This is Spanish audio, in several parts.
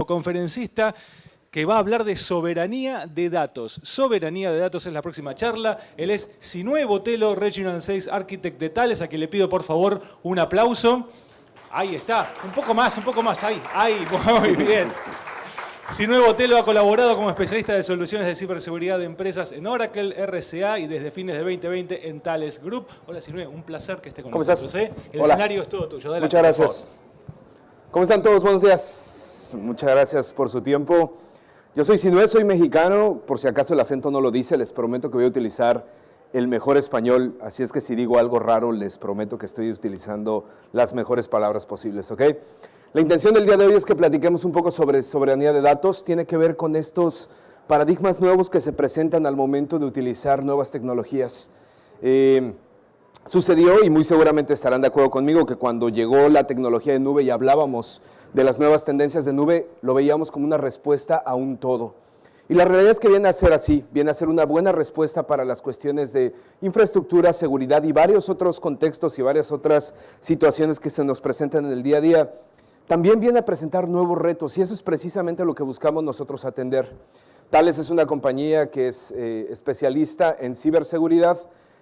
Conferencista que va a hablar de soberanía de datos. Soberanía de datos es la próxima charla. Él es Sinue Botelho, Regional Sales Architect de Thales, a quien le pido por favor un aplauso. Ahí está, un poco más, ahí, muy bien. Sinue Botelho ha colaborado como especialista de soluciones de ciberseguridad de empresas en Oracle, RCA y desde fines de 2020 en Thales Group. Hola Sinue, un placer que esté con nosotros. El escenario es todo tuyo. Adelante, muchas gracias. ¿Cómo están todos? Buenos días. Muchas gracias por su tiempo. Yo soy Sinue, soy mexicano. Por si acaso el acento no lo dice, les prometo que voy a utilizar el mejor español. Así es que si digo algo raro, les prometo que estoy utilizando las mejores palabras posibles, ¿ok? La intención del día de hoy es que platiquemos un poco sobre soberanía de datos. Tiene que ver con estos paradigmas nuevos que se presentan al momento de utilizar nuevas tecnologías. Sucedió, y muy seguramente estarán de acuerdo conmigo, que cuando llegó la tecnología de nube y hablábamos de las nuevas tendencias de nube, lo veíamos como una respuesta a un todo. Y la realidad es que viene a ser así, viene a ser una buena respuesta para las cuestiones de infraestructura, seguridad y varios otros contextos y varias otras situaciones que se nos presentan en el día a día. También viene a presentar nuevos retos y eso es precisamente lo que buscamos nosotros atender. Thales es una compañía que es especialista en ciberseguridad.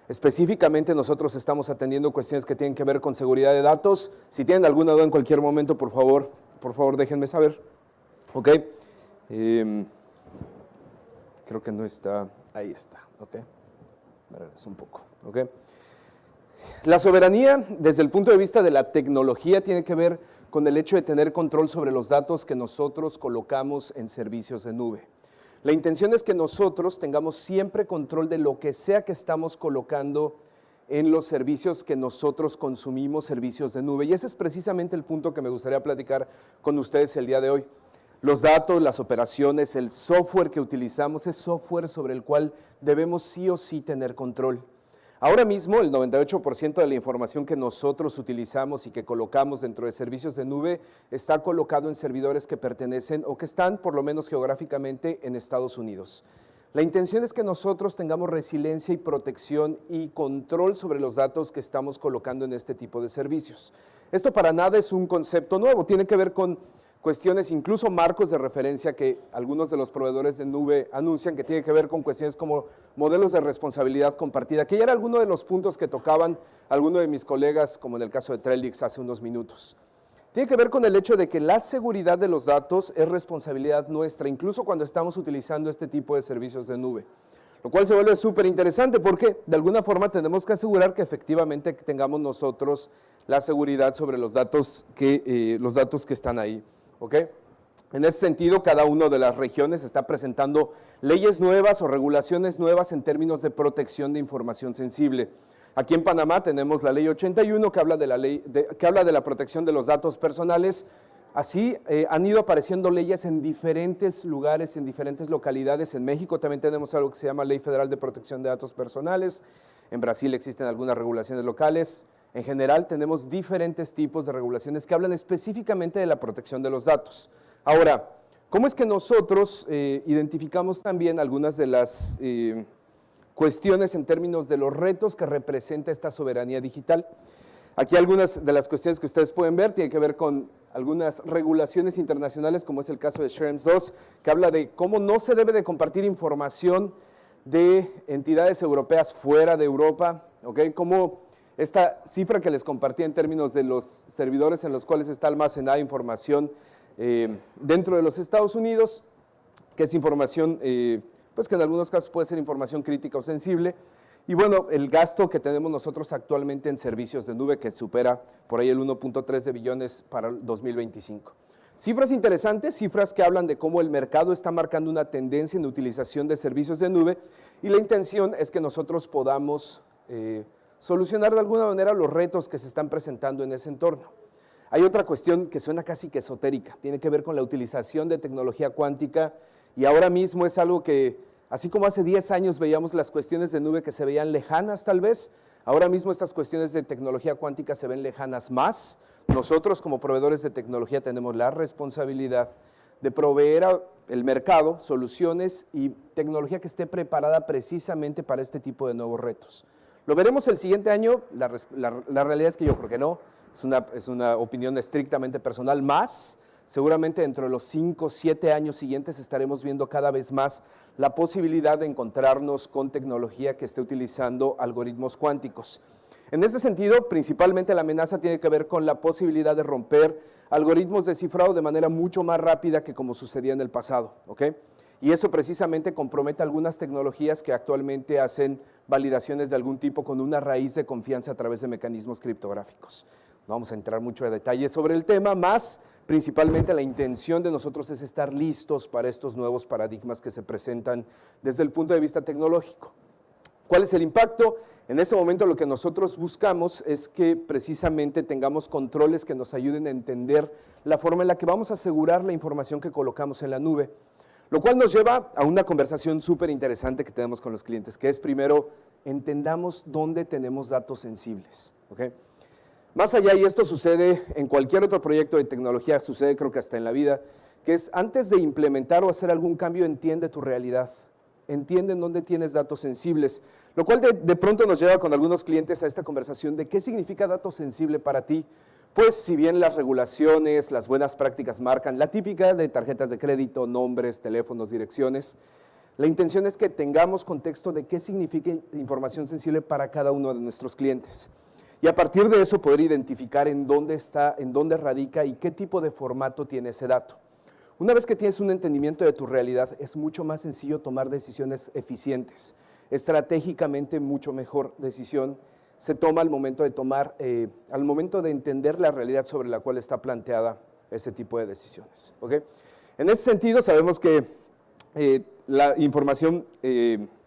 Específicamente nosotros estamos atendiendo cuestiones que tienen que ver con seguridad de datos. Si tienen alguna duda en cualquier momento, por favor déjenme saber. Ok. Creo que no está. Ahí está. Ok. Es un poco. Ok. La soberanía, desde el punto de vista de la tecnología, tiene que ver con el hecho de tener control sobre los datos que nosotros colocamos en servicios de nube. La intención es que nosotros tengamos siempre control de lo que sea que estamos colocando en los servicios que nosotros consumimos, servicios de nube. Y ese es precisamente el punto que me gustaría platicar con ustedes el día de hoy. Los datos, las operaciones, el software que utilizamos es software sobre el cual debemos sí o sí tener control. Ahora mismo el 98% de la información que nosotros utilizamos y que colocamos dentro de servicios de nube está colocado en servidores que pertenecen o que están por lo menos geográficamente en Estados Unidos. La intención es que nosotros tengamos resiliencia y protección y control sobre los datos que estamos colocando en este tipo de servicios. Esto para nada es un concepto nuevo, tiene que ver con cuestiones, incluso marcos de referencia que algunos de los proveedores de nube anuncian, que tiene que ver con cuestiones como modelos de responsabilidad compartida, que ya era alguno de los puntos que tocaban algunos de mis colegas, como en el caso de Trellix hace unos minutos. Tiene que ver con el hecho de que la seguridad de los datos es responsabilidad nuestra, incluso cuando estamos utilizando este tipo de servicios de nube. Lo cual se vuelve súper interesante porque de alguna forma tenemos que asegurar que efectivamente tengamos nosotros la seguridad sobre los datos que están ahí. ¿Okay? En ese sentido, cada una de las regiones está presentando leyes nuevas o regulaciones nuevas en términos de protección de información sensible. Aquí en Panamá tenemos la ley 81 que habla de la protección de los datos personales. Así han ido apareciendo leyes en diferentes lugares, en diferentes localidades. En México también tenemos algo que se llama Ley Federal de Protección de Datos Personales. En Brasil existen algunas regulaciones locales. En general tenemos diferentes tipos de regulaciones que hablan específicamente de la protección de los datos. Ahora, ¿cómo es que nosotros identificamos también algunas de las cuestiones en términos de los retos que representa esta soberanía digital? Aquí algunas de las cuestiones que ustedes pueden ver tienen que ver con algunas regulaciones internacionales, como es el caso de Schrems II, que habla de cómo no se debe de compartir información de entidades europeas fuera de Europa, ¿okay? Cómo esta cifra que les compartí en términos de los servidores en los cuales está almacenada información dentro de los Estados Unidos, que es información, pues que en algunos casos puede ser información crítica o sensible, Y bueno, el gasto que tenemos nosotros actualmente en servicios de nube, que supera por ahí el 1.3 de billones para el 2025. Cifras interesantes, cifras que hablan de cómo el mercado está marcando una tendencia en utilización de servicios de nube, y la intención es que nosotros podamos solucionar de alguna manera los retos que se están presentando en ese entorno. Hay otra cuestión que suena casi que esotérica, tiene que ver con la utilización de tecnología cuántica, y ahora mismo es algo que, así como hace 10 años veíamos las cuestiones de nube que se veían lejanas tal vez, ahora mismo estas cuestiones de tecnología cuántica se ven lejanas más. Nosotros como proveedores de tecnología tenemos la responsabilidad de proveer al mercado soluciones y tecnología que esté preparada precisamente para este tipo de nuevos retos. ¿Lo veremos el siguiente año? La realidad es que yo creo que no, es una opinión estrictamente personal, más seguramente dentro de los 5 o 7 años siguientes estaremos viendo cada vez más la posibilidad de encontrarnos con tecnología que esté utilizando algoritmos cuánticos. En este sentido, principalmente la amenaza tiene que ver con la posibilidad de romper algoritmos de cifrado de manera mucho más rápida que como sucedía en el pasado, ¿ok? Y eso precisamente compromete algunas tecnologías que actualmente hacen validaciones de algún tipo con una raíz de confianza a través de mecanismos criptográficos. No vamos a entrar mucho en detalle sobre el tema, más principalmente la intención de nosotros es estar listos para estos nuevos paradigmas que se presentan desde el punto de vista tecnológico. ¿Cuál es el impacto? En este momento lo que nosotros buscamos es que precisamente tengamos controles que nos ayuden a entender la forma en la que vamos a asegurar la información que colocamos en la nube, lo cual nos lleva a una conversación súper interesante que tenemos con los clientes, que es primero, entendamos dónde tenemos datos sensibles, ¿ok? Más allá, y esto sucede en cualquier otro proyecto de tecnología, sucede creo que hasta en la vida, que es antes de implementar o hacer algún cambio, entiende tu realidad. Entienden dónde tienes datos sensibles, lo cual de pronto nos lleva con algunos clientes a esta conversación de qué significa dato sensible para ti. Pues si bien las regulaciones, las buenas prácticas marcan la típica de tarjetas de crédito, nombres, teléfonos, direcciones, la intención es que tengamos contexto de qué significa información sensible para cada uno de nuestros clientes. Y a partir de eso poder identificar en dónde está, en dónde radica y qué tipo de formato tiene ese dato. Una vez que tienes un entendimiento de tu realidad, es mucho más sencillo tomar decisiones eficientes. Estratégicamente mucho mejor decisión se toma al momento de tomar, al momento de entender la realidad sobre la cual está planteada ese tipo de decisiones, ¿ok? En ese sentido sabemos que la información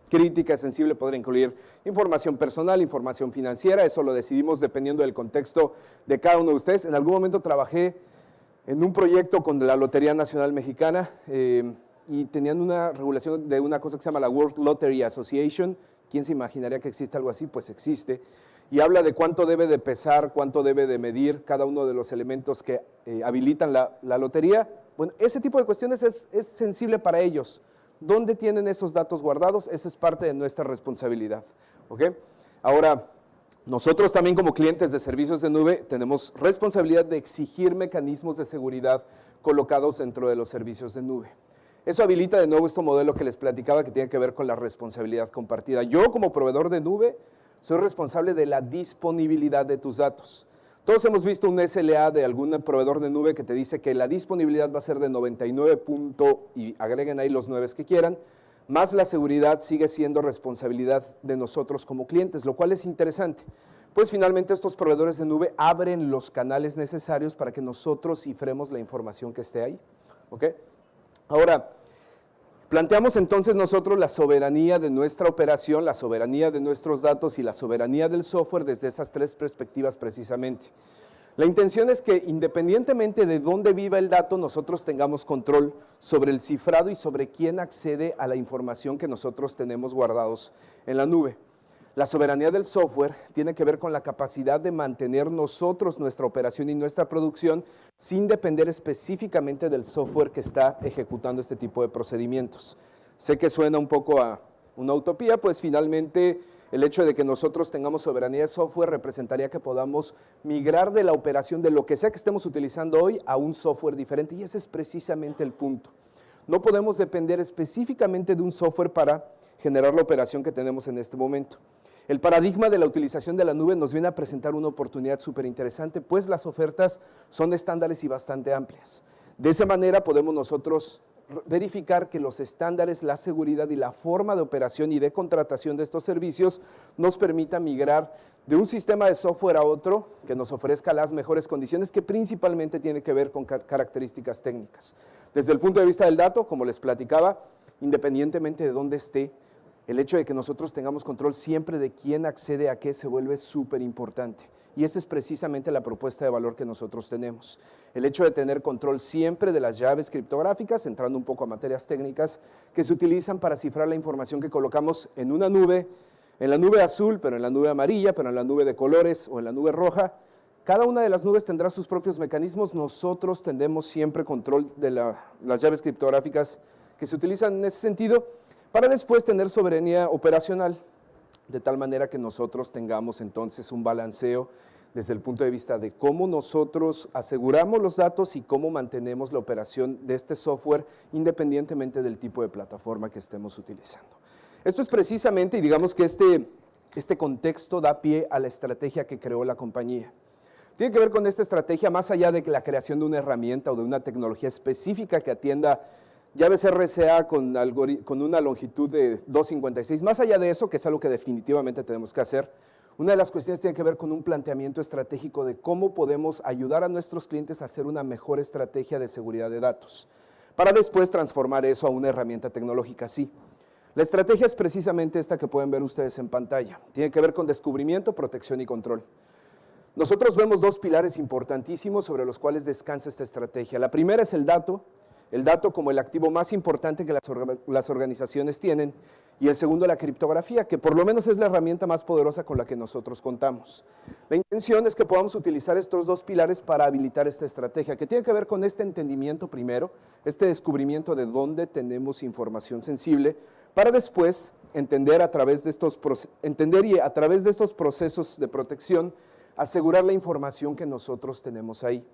crítica, sensible, podría incluir información personal, información financiera, eso lo decidimos dependiendo del contexto de cada uno de ustedes. En algún momento trabajé en un proyecto con la Lotería Nacional Mexicana y tenían una regulación de una cosa que se llama la World Lottery Association. ¿Quién se imaginaría que existe algo así? Pues existe. Y habla de cuánto debe de pesar, cuánto debe de medir cada uno de los elementos que habilitan la lotería. Bueno, ese tipo de cuestiones es sensible para ellos. ¿Dónde tienen esos datos guardados? Esa es parte de nuestra responsabilidad, ¿ok? Ahora, nosotros también como clientes de servicios de nube tenemos responsabilidad de exigir mecanismos de seguridad colocados dentro de los servicios de nube. Eso habilita de nuevo este modelo que les platicaba que tiene que ver con la responsabilidad compartida. Yo como proveedor de nube soy responsable de la disponibilidad de tus datos. Todos hemos visto un SLA de algún proveedor de nube que te dice que la disponibilidad va a ser de 99 y agreguen ahí los 9 que quieran, más la seguridad sigue siendo responsabilidad de nosotros como clientes, lo cual es interesante. Pues finalmente estos proveedores de nube abren los canales necesarios para que nosotros cifremos la información que esté ahí, ¿ok? Ahora, planteamos entonces nosotros la soberanía de nuestra operación, la soberanía de nuestros datos y la soberanía del software desde esas tres perspectivas precisamente. La intención es que independientemente de dónde viva el dato, nosotros tengamos control sobre el cifrado y sobre quién accede a la información que nosotros tenemos guardados en la nube. La soberanía del software tiene que ver con la capacidad de mantener nosotros nuestra operación y nuestra producción sin depender específicamente del software que está ejecutando este tipo de procedimientos. Sé que suena un poco a una utopía, pues finalmente el hecho de que nosotros tengamos soberanía de software representaría que podamos migrar de la operación de lo que sea que estemos utilizando hoy a un software diferente y ese es precisamente el punto. No podemos depender específicamente de un software para generar la operación que tenemos en este momento. El paradigma de la utilización de la nube nos viene a presentar una oportunidad súper interesante, pues las ofertas son estándares y bastante amplias. De esa manera podemos nosotros verificar que los estándares, la seguridad y la forma de operación y de contratación de estos servicios nos permita migrar de un sistema de software a otro que nos ofrezca las mejores condiciones, que principalmente tiene que ver con características técnicas. Desde el punto de vista del dato, como les platicaba, independientemente de dónde esté, el hecho de que nosotros tengamos control siempre de quién accede a qué se vuelve súper importante. Y esa es precisamente la propuesta de valor que nosotros tenemos. El hecho de tener control siempre de las llaves criptográficas, entrando un poco a materias técnicas, que se utilizan para cifrar la información que colocamos en una nube, en la nube azul, pero en la nube amarilla, pero en la nube de colores o en la nube roja. Cada una de las nubes tendrá sus propios mecanismos. Nosotros tenemos siempre control de las llaves criptográficas que se utilizan en ese sentido, para después tener soberanía operacional, de tal manera que nosotros tengamos entonces un balanceo desde el punto de vista de cómo nosotros aseguramos los datos y cómo mantenemos la operación de este software independientemente del tipo de plataforma que estemos utilizando. Esto es precisamente, y digamos que este contexto da pie a la estrategia que creó la compañía. Tiene que ver con esta estrategia, más allá de la creación de una herramienta o de una tecnología específica que atienda llaves RSA con una longitud de 256. Más allá de eso, que es algo que definitivamente tenemos que hacer, una de las cuestiones tiene que ver con un planteamiento estratégico de cómo podemos ayudar a nuestros clientes a hacer una mejor estrategia de seguridad de datos, para después transformar eso a una herramienta tecnológica así. La estrategia es precisamente esta que pueden ver ustedes en pantalla. Tiene que ver con descubrimiento, protección y control. Nosotros vemos dos pilares importantísimos sobre los cuales descansa esta estrategia. La primera es el dato como el activo más importante que las organizaciones tienen, y el segundo, la criptografía, que por lo menos es la herramienta más poderosa con la que nosotros contamos. La intención es que podamos utilizar estos dos pilares para habilitar esta estrategia, que tiene que ver con este entendimiento primero, este descubrimiento de dónde tenemos información sensible, para después entender y a través de estos procesos de protección, asegurar la información que nosotros tenemos ahí.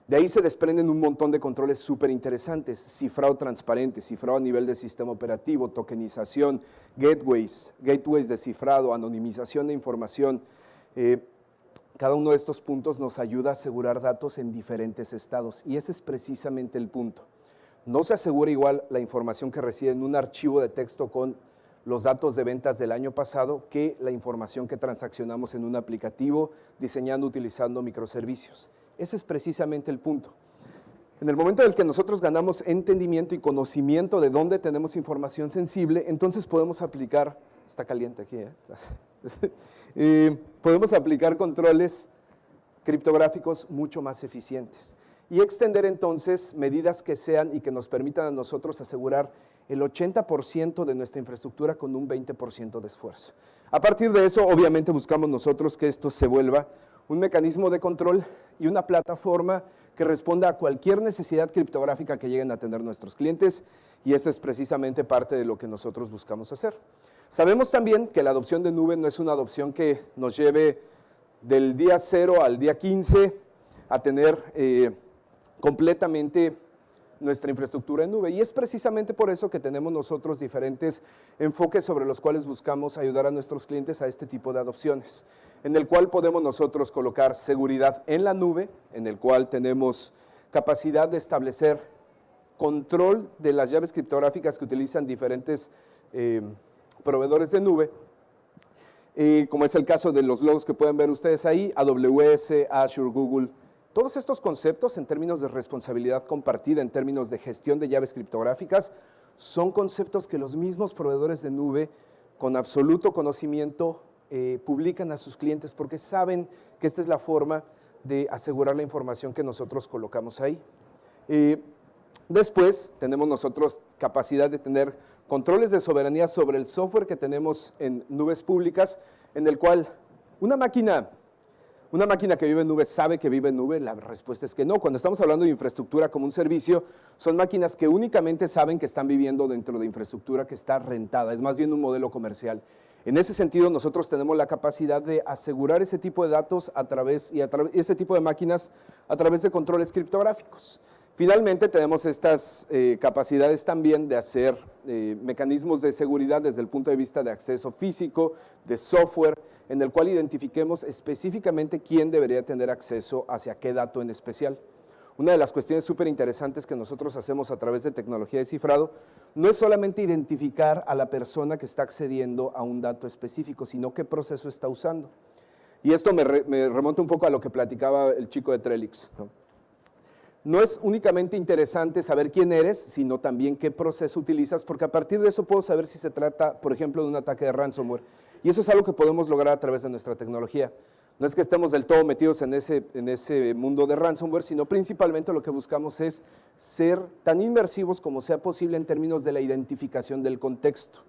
De ahí se desprenden un montón de controles súper interesantes: cifrado transparente, cifrado a nivel de sistema operativo, tokenización, gateways de cifrado, anonimización de información. Cada uno de estos puntos nos ayuda a asegurar datos en diferentes estados, y ese es precisamente el punto. No se asegura igual la información que reside en un archivo de texto con los datos de ventas del año pasado que la información que transaccionamos en un aplicativo diseñando utilizando microservicios. Ese es precisamente el punto. En el momento en el que nosotros ganamos entendimiento y conocimiento de dónde tenemos información sensible, entonces podemos aplicar, está caliente aquí, podemos aplicar controles criptográficos mucho más eficientes y extender entonces medidas que sean y que nos permitan a nosotros asegurar el 80% de nuestra infraestructura con un 20% de esfuerzo. A partir de eso, obviamente buscamos nosotros que esto se vuelva un mecanismo de control y una plataforma que responda a cualquier necesidad criptográfica que lleguen a tener nuestros clientes, y esa es precisamente parte de lo que nosotros buscamos hacer. Sabemos también que la adopción de nube no es una adopción que nos lleve del día 0 al día 15 a tener completamente nuestra infraestructura en nube, y es precisamente por eso que tenemos nosotros diferentes enfoques sobre los cuales buscamos ayudar a nuestros clientes a este tipo de adopciones, en el cual podemos nosotros colocar seguridad en la nube, en el cual tenemos capacidad de establecer control de las llaves criptográficas que utilizan diferentes proveedores de nube, como es el caso de los logos que pueden ver ustedes ahí, AWS, Azure, Google. Todos estos conceptos en términos de responsabilidad compartida, en términos de gestión de llaves criptográficas, son conceptos que los mismos proveedores de nube con absoluto conocimiento publican a sus clientes, porque saben que esta es la forma de asegurar la información que nosotros colocamos ahí. Después tenemos nosotros capacidad de tener controles de soberanía sobre el software que tenemos en nubes públicas, en el cual una máquina que vive en nube sabe que vive en nube. La respuesta es que no. Cuando estamos hablando de infraestructura como un servicio, son máquinas que únicamente saben que están viviendo dentro de infraestructura que está rentada, es más bien un modelo comercial. En ese sentido, nosotros tenemos la capacidad de asegurar ese tipo de datos ese tipo de máquinas a través de controles criptográficos. Finalmente, tenemos estas capacidades también de hacer mecanismos de seguridad desde el punto de vista de acceso físico, de software, en el cual identifiquemos específicamente quién debería tener acceso hacia qué dato en especial. una de las cuestiones súper interesantes que nosotros hacemos a través de tecnología de cifrado no es solamente identificar a la persona que está accediendo a un dato específico, sino qué proceso está usando. Y esto me remonta un poco a lo que platicaba el chico de Trellix, ¿no? No es únicamente interesante saber quién eres, sino también qué proceso utilizas, porque a partir de eso puedo saber si se trata, por ejemplo, de un ataque de ransomware. Y eso es algo que podemos lograr a través de nuestra tecnología. No es que estemos del todo metidos en ese mundo de ransomware, sino principalmente lo que buscamos es ser tan inmersivos como sea posible en términos de la identificación del contexto.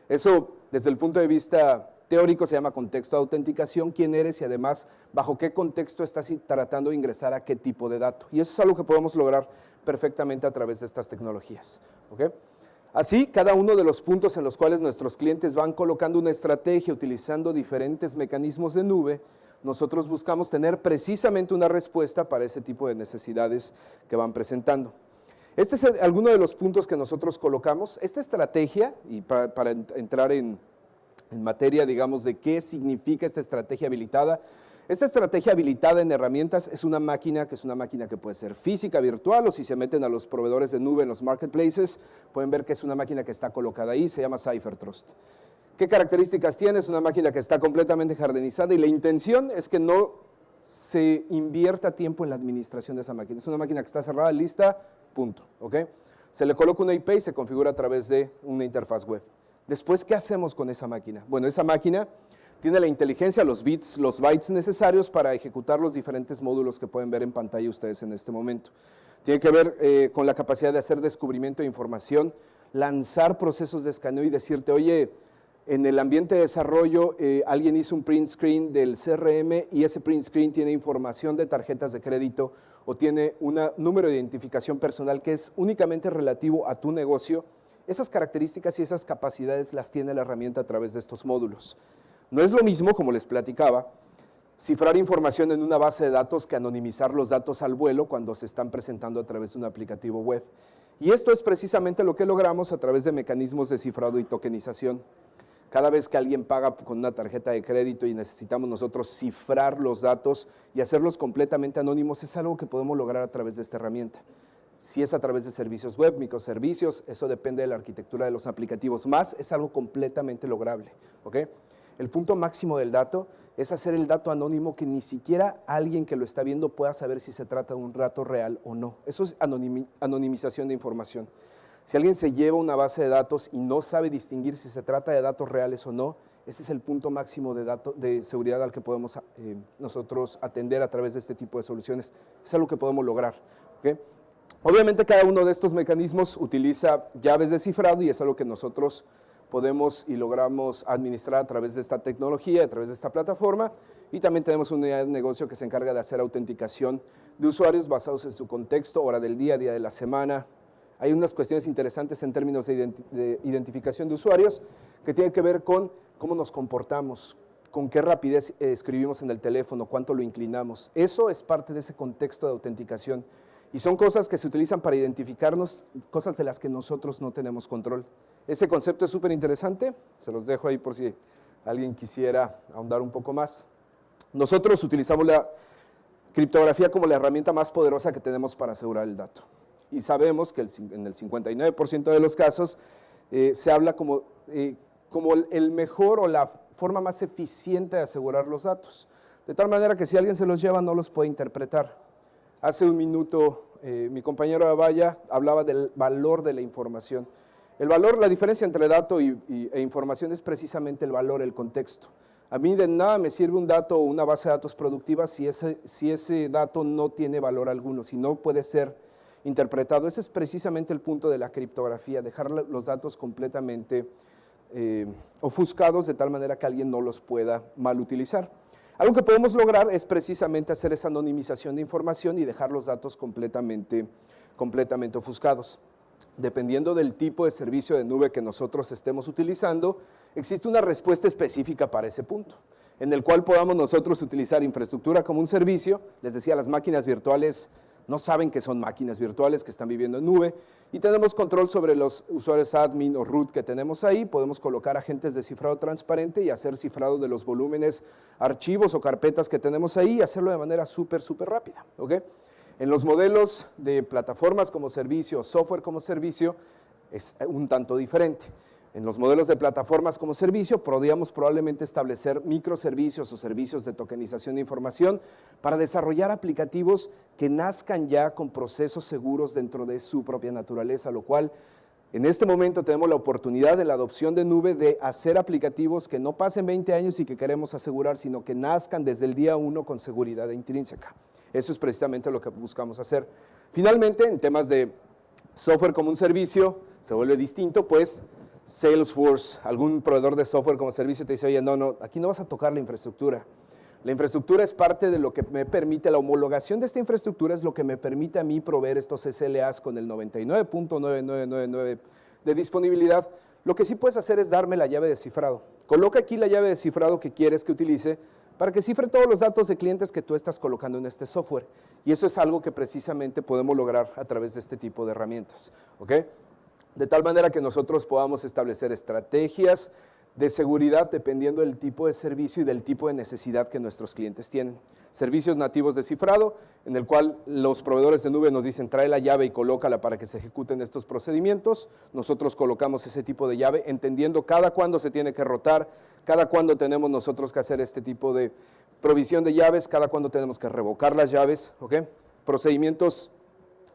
Eso, desde el punto de vista teórico, se llama contexto de autenticación, quién eres y además bajo qué contexto estás tratando de ingresar a qué tipo de dato. Y eso es algo que podemos lograr perfectamente a través de estas tecnologías. ¿Okay? Así, cada uno de los puntos en los cuales nuestros clientes van colocando una estrategia utilizando diferentes mecanismos de nube, nosotros buscamos tener precisamente una respuesta para ese tipo de necesidades que van presentando. Este es alguno de los puntos que nosotros colocamos. Esta estrategia, y para entrar en materia, digamos, de qué significa esta estrategia habilitada. Esta estrategia habilitada en herramientas es una máquina que puede ser física, virtual, o si se meten a los proveedores de nube en los marketplaces, pueden ver que es una máquina que está colocada ahí, se llama CipherTrust. ¿Qué características tiene? Es una máquina que está completamente jardinizada y la intención es que no se invierta tiempo en la administración de esa máquina. Es una máquina que está cerrada, lista, punto. ¿Okay? Se le coloca una IP y se configura a través de una interfaz web. Después, ¿qué hacemos con esa máquina? Bueno, esa máquina tiene la inteligencia, los bits, los bytes necesarios para ejecutar los diferentes módulos que pueden ver en pantalla ustedes en este momento. Tiene que ver con la capacidad de hacer descubrimiento de información, lanzar procesos de escaneo y decirte, oye, en el ambiente de desarrollo alguien hizo un print screen del CRM y ese print screen tiene información de tarjetas de crédito o tiene un número de identificación personal que es únicamente relativo a tu negocio. Esas características y esas capacidades las tiene la herramienta a través de estos módulos. No es lo mismo, como les platicaba, cifrar información en una base de datos que anonimizar los datos al vuelo cuando se están presentando a través de un aplicativo web. Y esto es precisamente lo que logramos a través de mecanismos de cifrado y tokenización. Cada vez que alguien paga con una tarjeta de crédito y necesitamos nosotros cifrar los datos y hacerlos completamente anónimos, es algo que podemos lograr a través de esta herramienta. Si es a través de servicios web, microservicios, eso depende de la arquitectura de los aplicativos, más es algo completamente lograble. ¿Okay? El punto máximo del dato es hacer el dato anónimo que ni siquiera alguien que lo está viendo pueda saber si se trata de un dato real o no. Eso es anonimización de información. Si alguien se lleva una base de datos y no sabe distinguir si se trata de datos reales o no, ese es el punto máximo de seguridad al que podemos nosotros atender a través de este tipo de soluciones. Es algo que podemos lograr. ¿Okay? Obviamente cada uno de estos mecanismos utiliza llaves de cifrado y es algo que nosotros podemos y logramos administrar a través de esta tecnología, a través de esta plataforma, y también tenemos una unidad de negocio que se encarga de hacer autenticación de usuarios basados en su contexto, hora del día de la semana. Hay unas cuestiones interesantes en términos de identificación de usuarios que tienen que ver con cómo nos comportamos, con qué rapidez escribimos en el teléfono, cuánto lo inclinamos. Eso es parte de ese contexto de autenticación. Y son cosas que se utilizan para identificarnos, cosas de las que nosotros no tenemos control. Ese concepto es súper interesante, se los dejo ahí por si alguien quisiera ahondar un poco más. Nosotros utilizamos la criptografía como la herramienta más poderosa que tenemos para asegurar el dato. Y sabemos que en el 59% de los casos se habla como el mejor o la forma más eficiente de asegurar los datos. De tal manera que si alguien se los lleva no los puede interpretar. Hace un minuto mi compañero Avaya hablaba del valor de la información. El valor, la diferencia entre dato e información es precisamente el valor, el contexto. A mí de nada me sirve un dato o una base de datos productiva si ese dato no tiene valor alguno, si no puede ser interpretado. Ese es precisamente el punto de la criptografía, dejar los datos completamente ofuscados de tal manera que alguien no los pueda mal utilizar. Algo que podemos lograr es precisamente hacer esa anonimización de información y dejar los datos completamente ofuscados. Dependiendo del tipo de servicio de nube que nosotros estemos utilizando, existe una respuesta específica para ese punto, en el cual podamos nosotros utilizar infraestructura como un servicio. Les decía, las máquinas virtuales no saben que son máquinas virtuales que están viviendo en nube y tenemos control sobre los usuarios admin o root que tenemos ahí. Podemos colocar agentes de cifrado transparente y hacer cifrado de los volúmenes, archivos o carpetas que tenemos ahí y hacerlo de manera súper rápida. ¿Okay? En los modelos de plataformas como servicio, software como servicio, es un tanto diferente. En los modelos de plataformas como servicio podríamos probablemente establecer microservicios o servicios de tokenización de información para desarrollar aplicativos que nazcan ya con procesos seguros dentro de su propia naturaleza, lo cual en este momento tenemos la oportunidad de la adopción de nube de hacer aplicativos que no pasen 20 años y que queremos asegurar, sino que nazcan desde el día 1 con seguridad intrínseca. Eso es precisamente lo que buscamos hacer. Finalmente, en temas de software como un servicio, se vuelve distinto, pues Salesforce, algún proveedor de software como servicio te dice, oye, no, aquí no vas a tocar la infraestructura. La infraestructura es parte de lo que me permite, la homologación de esta infraestructura es lo que me permite a mí proveer estos SLAs con el 99.9999 de disponibilidad. Lo que sí puedes hacer es darme la llave de cifrado. Coloca aquí la llave de cifrado que quieres que utilice para que cifre todos los datos de clientes que tú estás colocando en este software. Y eso es algo que precisamente podemos lograr a través de este tipo de herramientas. ¿Ok? De tal manera que nosotros podamos establecer estrategias de seguridad dependiendo del tipo de servicio y del tipo de necesidad que nuestros clientes tienen. Servicios nativos de cifrado, en el cual los proveedores de nube nos dicen trae la llave y colócala para que se ejecuten estos procedimientos. Nosotros colocamos ese tipo de llave entendiendo cada cuándo se tiene que rotar, cada cuándo tenemos nosotros que hacer este tipo de provisión de llaves, cada cuándo tenemos que revocar las llaves. ¿Okay? Procedimientos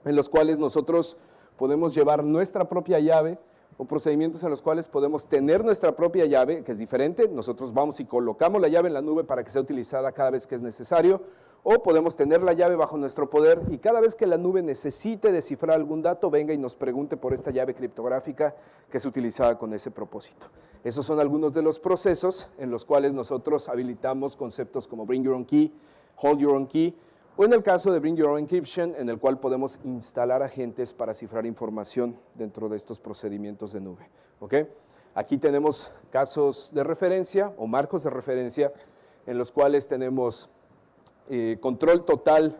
en los cuales nosotros podemos llevar nuestra propia llave o procedimientos en los cuales podemos tener nuestra propia llave, que es diferente. Nosotros vamos y colocamos la llave en la nube para que sea utilizada cada vez que es necesario, o podemos tener la llave bajo nuestro poder y cada vez que la nube necesite descifrar algún dato, venga y nos pregunte por esta llave criptográfica que es utilizada con ese propósito. Esos son algunos de los procesos en los cuales nosotros habilitamos conceptos como Bring Your Own Key, Hold Your Own Key, o en el caso de Bring Your Own Encryption, en el cual podemos instalar agentes para cifrar información dentro de estos procedimientos de nube. ¿Okay? Aquí tenemos casos de referencia o marcos de referencia en los cuales tenemos control total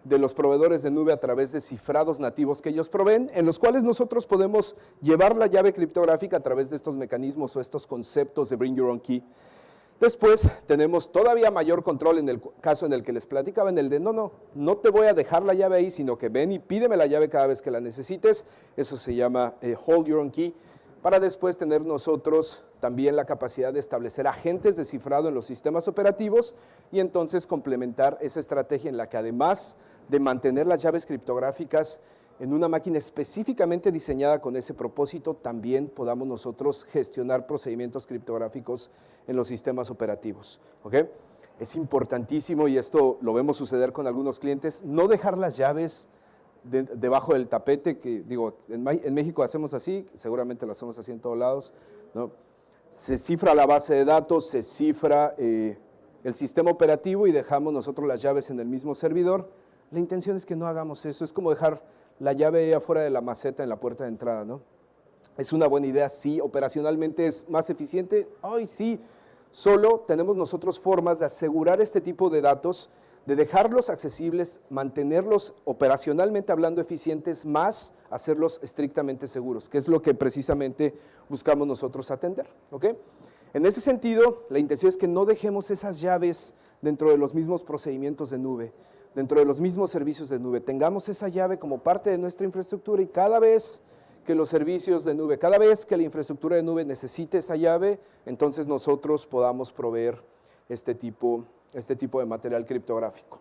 de los proveedores de nube a través de cifrados nativos que ellos proveen, en los cuales nosotros podemos llevar la llave criptográfica a través de estos mecanismos o estos conceptos de Bring Your Own Key. Después tenemos todavía mayor control en el caso en el que les platicaba, en el de no te voy a dejar la llave ahí, sino que ven y pídeme la llave cada vez que la necesites. Eso se llama Hold Your Own Key, para después tener nosotros también la capacidad de establecer agentes de cifrado en los sistemas operativos y entonces complementar esa estrategia en la que además de mantener las llaves criptográficas en una máquina específicamente diseñada con ese propósito, también podamos nosotros gestionar procedimientos criptográficos en los sistemas operativos. ¿Okay? Es importantísimo, y esto lo vemos suceder con algunos clientes, no dejar las llaves debajo del tapete, que digo, en México hacemos así, seguramente lo hacemos así en todos lados, ¿no? Se cifra la base de datos, se cifra el sistema operativo y dejamos nosotros las llaves en el mismo servidor. La intención es que no hagamos eso, es como dejar la llave ahí afuera de la maceta en la puerta de entrada, ¿no? ¿Es una buena idea? Sí. ¿Operacionalmente es más eficiente? ¡Ay, sí! Solo tenemos nosotros formas de asegurar este tipo de datos, de dejarlos accesibles, mantenerlos operacionalmente hablando eficientes, más hacerlos estrictamente seguros, que es lo que precisamente buscamos nosotros atender. ¿Ok? En ese sentido, la intención es que no dejemos esas llaves dentro de los mismos procedimientos de nube, dentro de los mismos servicios de nube. Tengamos esa llave como parte de nuestra infraestructura y cada vez que los servicios de nube, cada vez que la infraestructura de nube necesite esa llave, entonces nosotros podamos proveer este tipo de material criptográfico.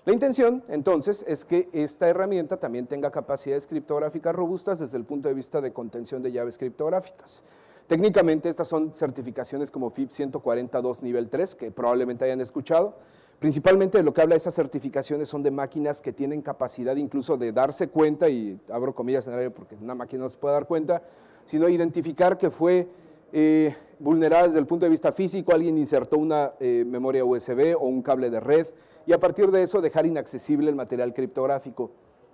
La intención, entonces, es que esta herramienta también tenga capacidades criptográficas robustas desde el punto de vista de contención de llaves criptográficas. Técnicamente, estas son certificaciones como FIPS 142 nivel 3, que probablemente hayan escuchado. Principalmente de lo que habla esas certificaciones son de máquinas que tienen capacidad incluso de darse cuenta, y abro comillas en el aire porque una máquina no se puede dar cuenta, sino identificar que fue vulnerada desde el punto de vista físico, alguien insertó una memoria USB o un cable de red, y a partir de eso dejar inaccesible el material criptográfico.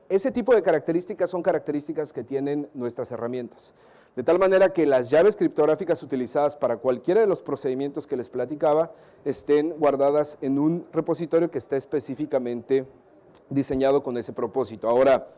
Ese tipo de características son características que tienen nuestras herramientas. De tal manera que las llaves criptográficas utilizadas para cualquiera de los procedimientos que les platicaba estén guardadas en un repositorio que está específicamente diseñado con ese propósito. Ahora,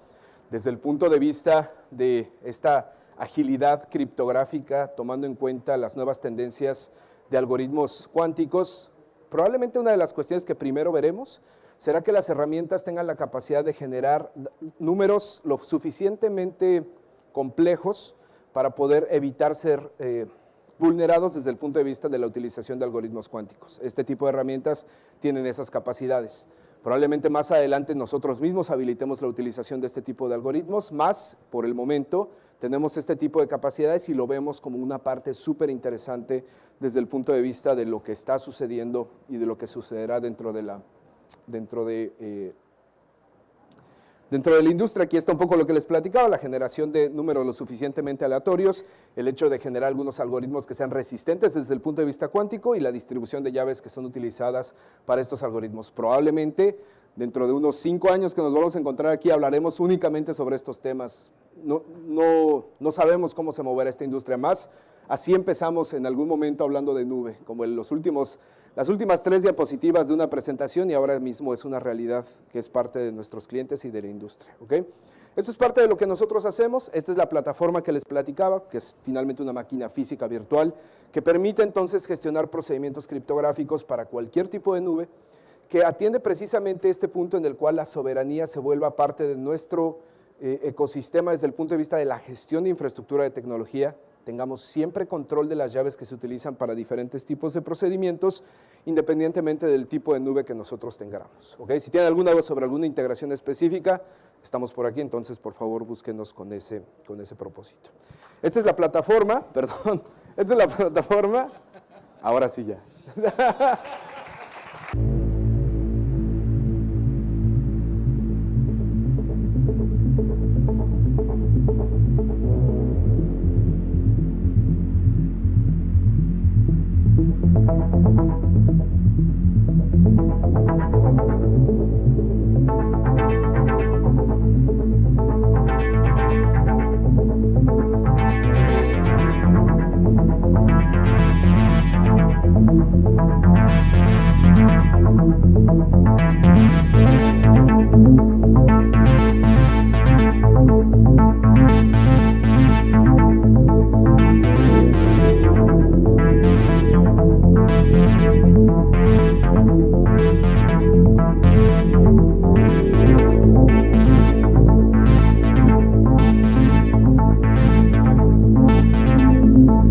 desde el punto de vista de esta agilidad criptográfica, tomando en cuenta las nuevas tendencias de algoritmos cuánticos, probablemente una de las cuestiones que primero veremos será que las herramientas tengan la capacidad de generar números lo suficientemente complejos para poder evitar ser vulnerados desde el punto de vista de la utilización de algoritmos cuánticos. Este tipo de herramientas tienen esas capacidades. Probablemente más adelante nosotros mismos habilitemos la utilización de este tipo de algoritmos, más por el momento tenemos este tipo de capacidades y lo vemos como una parte súper interesante desde el punto de vista de lo que está sucediendo y de lo que sucederá dentro de la industria. Aquí está un poco lo que les platicaba, la generación de números lo suficientemente aleatorios, el hecho de generar algunos algoritmos que sean resistentes desde el punto de vista cuántico y la distribución de llaves que son utilizadas para estos algoritmos. Probablemente dentro de unos 5 años que nos vamos a encontrar aquí hablaremos únicamente sobre estos temas. No sabemos cómo se moverá esta industria más. Así empezamos en algún momento hablando de nube, como en las últimas 3 diapositivas de una presentación y ahora mismo es una realidad que es parte de nuestros clientes y de la industria. ¿Okay? Esto es parte de lo que nosotros hacemos. Esta es la plataforma que les platicaba, que es finalmente una máquina física virtual que permite entonces gestionar procedimientos criptográficos para cualquier tipo de nube, que atiende precisamente este punto en el cual la soberanía se vuelva parte de nuestro ecosistema desde el punto de vista de la gestión de infraestructura de tecnología. Tengamos siempre control de las llaves que se utilizan para diferentes tipos de procedimientos, independientemente del tipo de nube que nosotros tengamos. ¿Okay? Si tienen alguna duda sobre alguna integración específica, estamos por aquí, entonces por favor búsquenos con ese propósito. Esta es la plataforma, perdón, esta es la plataforma, ahora sí ya.